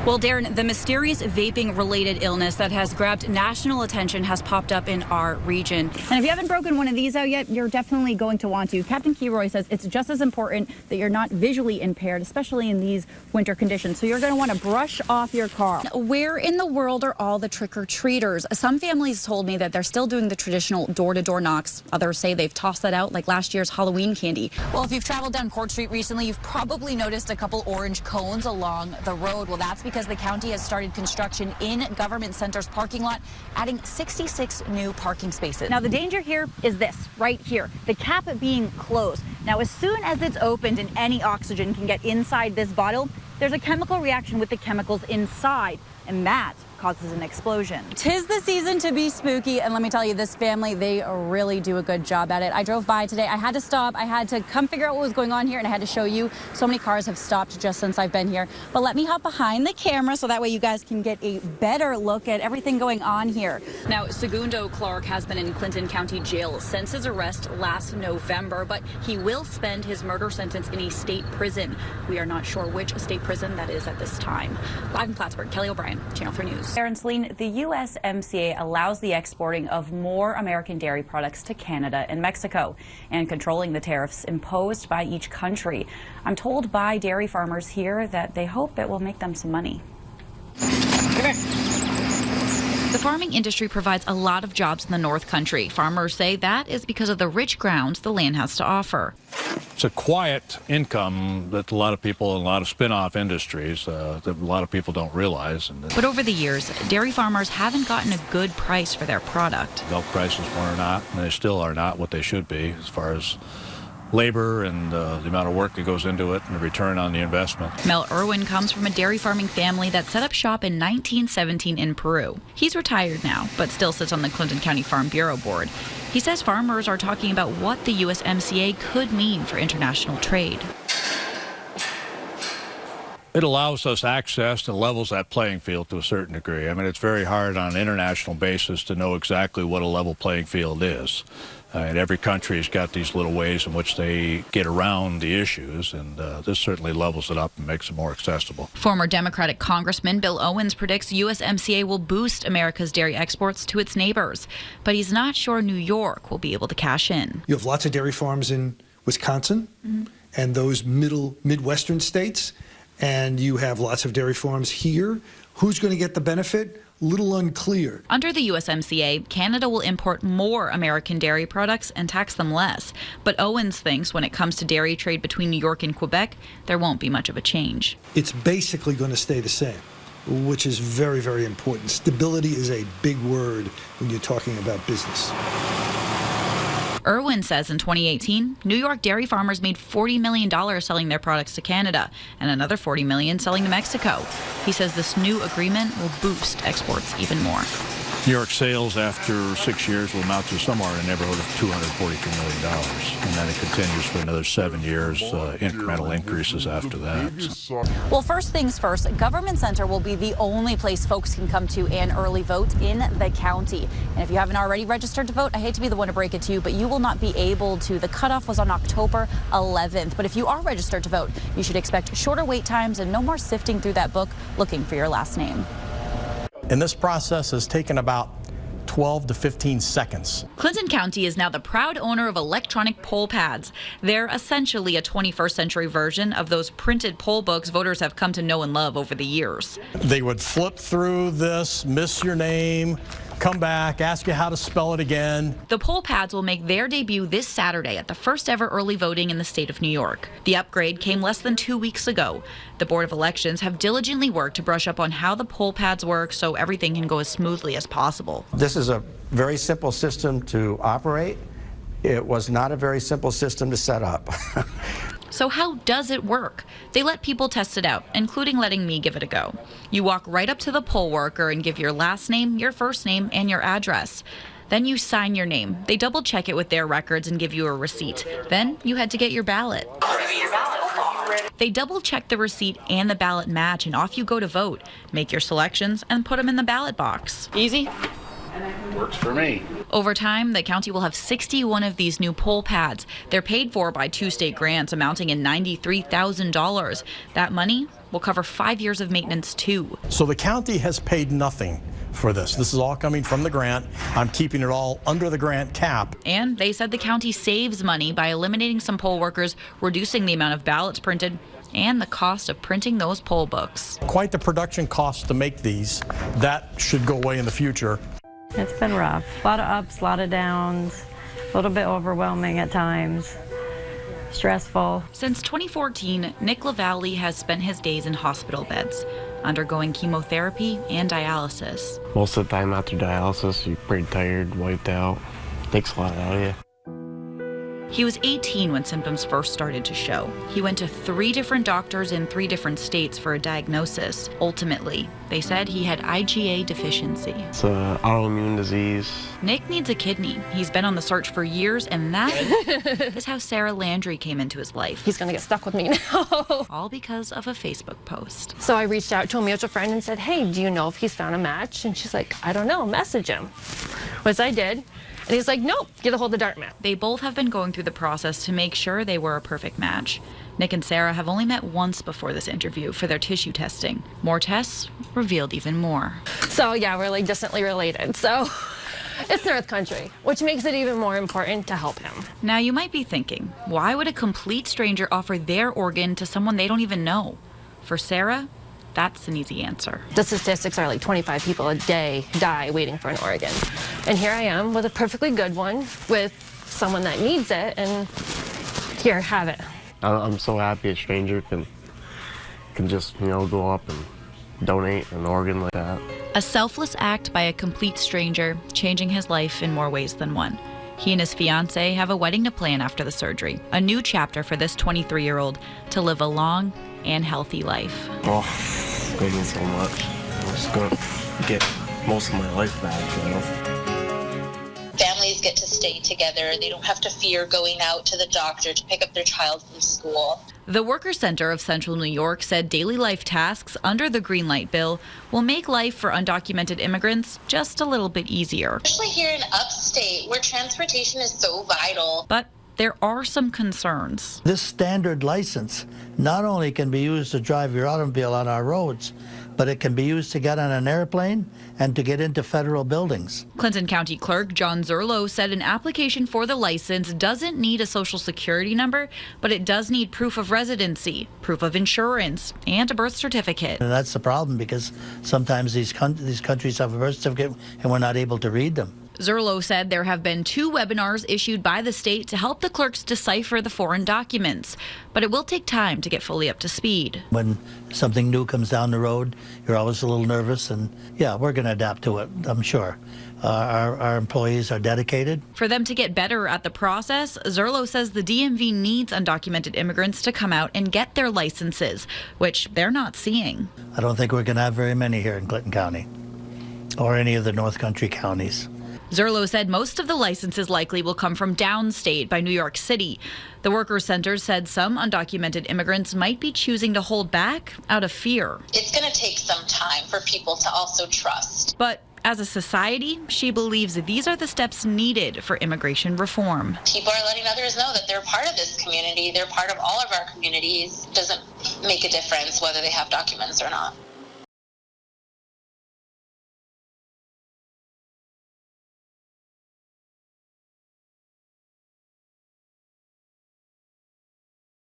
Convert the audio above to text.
Well, Darren, the mysterious vaping-related illness that has grabbed national attention has popped up in our region. And if you haven't broken one of these out yet, you're definitely going to want to. Captain Keroy says it's just as important that you're not visually impaired, especially in these winter conditions. So you're going to want to brush off your car. Where in the world are all the trick-or-treaters? Some families told me that they're still doing the traditional door-to-door knocks. Others say they've tossed that out like last year's Halloween candy. Well, if you've traveled down Court Street recently, you've probably noticed a couple orange cones along the road. Well, that's because the county has started construction in Government Center's parking lot, adding 66 new parking spaces. Now, the danger here is this right here, the cap being closed. Now, as soon as it's opened and any oxygen can get inside this bottle, there's a chemical reaction with the chemicals inside, and that causes an explosion. 'Tis the season to be spooky, and let me tell you, this family, they really do a good job at it. I drove by today. I had to stop. I had to come figure out what was going on here, and I had to show you. So many cars have stopped just since I've been here. But let me hop behind the camera so that way you guys can get a better look at everything going on here. Now, Segundo Clark has been in Clinton County Jail since his arrest last November, but he will spend his murder sentence in a state prison. We are not sure which state prison that is at this time. Live in Plattsburgh, Kelly O'Brien, Channel 4 News. Aaron Celine, the USMCA allows the exporting of more American dairy products to Canada and Mexico and controlling the tariffs imposed by each country. I'm told by dairy farmers here that they hope it will make them some money. The farming industry provides a lot of jobs in the North Country. Farmers say that is because of the rich ground the land has to offer. It's a quiet income that a lot of people in a lot of spin-off industries that a lot of people don't realize. But over the years, dairy farmers haven't gotten a good price for their product. Milk prices were not, and they still are not what they should be as far as labor and the amount of work that goes into it and the return on the investment. Mel Irwin comes from a dairy farming family that set up shop in 1917 in Peru. He's retired now, but still sits on the Clinton County Farm Bureau board. He says farmers are talking about what the USMCA could mean for international trade. It allows us access and levels that playing field to a certain degree. I mean, it's very hard on an international basis to know exactly what a level playing field is. And every country has got these little ways in which they get around the issues, and this certainly levels it up and makes it more accessible. Former Democratic Congressman Bill Owens predicts USMCA will boost America's dairy exports to its neighbors, but he's not sure New York will be able to cash in. You have lots of dairy farms in Wisconsin and those Midwestern states, and you have lots of dairy farms here. Who's going to get the benefit? Little unclear. Under the USMCA, Canada will import more American dairy products and tax them less. But Owens thinks when it comes to dairy trade between New York and Quebec, there won't be much of a change. It's basically going to stay the same, which is very, very important. Stability is a big word when you're talking about business. Irwin says in 2018, New York dairy farmers made $40 million selling their products to Canada and another $40 million selling to Mexico. He says this new agreement will boost exports even more. New York sales after 6 years will amount to somewhere in the neighborhood of $242 million. And then it continues for another 7 years, incremental increases after that. So. Well, first things first, Government Center will be the only place folks can come to and early vote in the county. And if you haven't already registered to vote, I hate to be the one to break it to you, but you will not be able to. The cutoff was on October 11th. But if you are registered to vote, you should expect shorter wait times and no more sifting through that book looking for your last name. And this process has taken about 12 to 15 seconds. Clinton County is now the proud owner of electronic poll pads. They're essentially a 21st century version of those printed poll books voters have come to know and love over the years. They would flip through this, miss your name, come back, ask you how to spell it again. The poll pads will make their debut this Saturday at the first ever early voting in the state of New York. The upgrade came less than 2 weeks ago. The Board of Elections have diligently worked to brush up on how the poll pads work so everything can go as smoothly as possible. This is a very simple system to operate. It was not a very simple system to set up. So how does it work? They let people test it out, including letting me give it a go. You walk right up to the poll worker and give your last name, your first name, and your address. Then you sign your name. They double check it with their records and give you a receipt. Then you head to get your ballot. They double check the receipt and the ballot match, and off you go to vote. Make your selections and put them in the ballot box. Easy? Works for me. Over time, the county will have 61 of these new poll pads. They're paid for by 2 state grants amounting in $93,000. That money will cover 5 years of maintenance too. So the county has paid nothing for this. This is all coming from the grant. I'm keeping it all under the grant cap. And they said the county saves money by eliminating some poll workers, reducing the amount of ballots printed, and the cost of printing those poll books. Quite the production cost to make these. That should go away in the future. It's been rough. A lot of ups, a lot of downs, a little bit overwhelming at times, stressful. Since 2014, Nick LaValle has spent his days in hospital beds, undergoing chemotherapy and dialysis. Most of the time after dialysis, you're pretty tired, wiped out. Takes a lot out of you. He was 18 when symptoms first started to show. He went to 3 different doctors in 3 different states for a diagnosis. Ultimately, they said he had IgA deficiency. It's an autoimmune disease. Nick needs a kidney. He's been on the search for years, and that is how Sarah Landry came into his life. He's gonna get stuck with me now. All because of a Facebook post. So I reached out to a mutual friend and said, hey, do you know if he's found a match? And she's like, I don't know, message him. Which I did. And he's like, nope, get a hold of Dartmouth. They both have been going through the process to make sure they were a perfect match. Nick and Sarah have only met once before this interview for their tissue testing. More tests revealed even more. So yeah, we're like distantly related. So it's North Country, which makes it even more important to help him. Now you might be thinking, why would a complete stranger offer their organ to someone they don't even know? For Sarah, that's an easy answer. The statistics are like 25 people a day die waiting for an organ. And here I am with a perfectly good one with someone that needs it, and here, have it. I'm so happy a stranger can just, go up and donate an organ like that. A selfless act by a complete stranger, changing his life in more ways than one. He and his fiancée have a wedding to plan after the surgery, a new chapter for this 23-year-old to live a long and healthy life. Oh, it's going to mean so much. I'm just going to get most of my life back, Families get to stay together. They don't have to fear going out to the doctor to pick up their child from school. The Worker Center of Central New York said daily life tasks under the Green Light bill will make life for undocumented immigrants just a little bit easier. Especially here in upstate, where transportation is so vital. But there are some concerns. This standard license not only can be used to drive your automobile on our roads, but it can be used to get on an airplane and to get into federal buildings. Clinton County Clerk John Zerlo said an application for the license doesn't need a social security number, but it does need proof of residency, proof of insurance, and a birth certificate. And that's the problem, because sometimes these countries have a birth certificate and we're not able to read them. Zerlo said there have been 2 webinars issued by the state to help the clerks decipher the foreign documents, but it will take time to get fully up to speed. When something new comes down the road, you're always a little nervous, and yeah, we're going to adapt to it, I'm sure. Our employees are dedicated. For them to get better at the process, Zerlo says the DMV needs undocumented immigrants to come out and get their licenses, which they're not seeing. I don't think we're going to have very many here in Clinton County or any of the North Country counties. Zerlo said most of the licenses likely will come from downstate by New York City. The Workers Center said some undocumented immigrants might be choosing to hold back out of fear. It's going to take some time for people to also trust. But as a society, she believes these are the steps needed for immigration reform. People are letting others know that they're part of this community. They're part of all of our communities. It doesn't make a difference whether they have documents or not.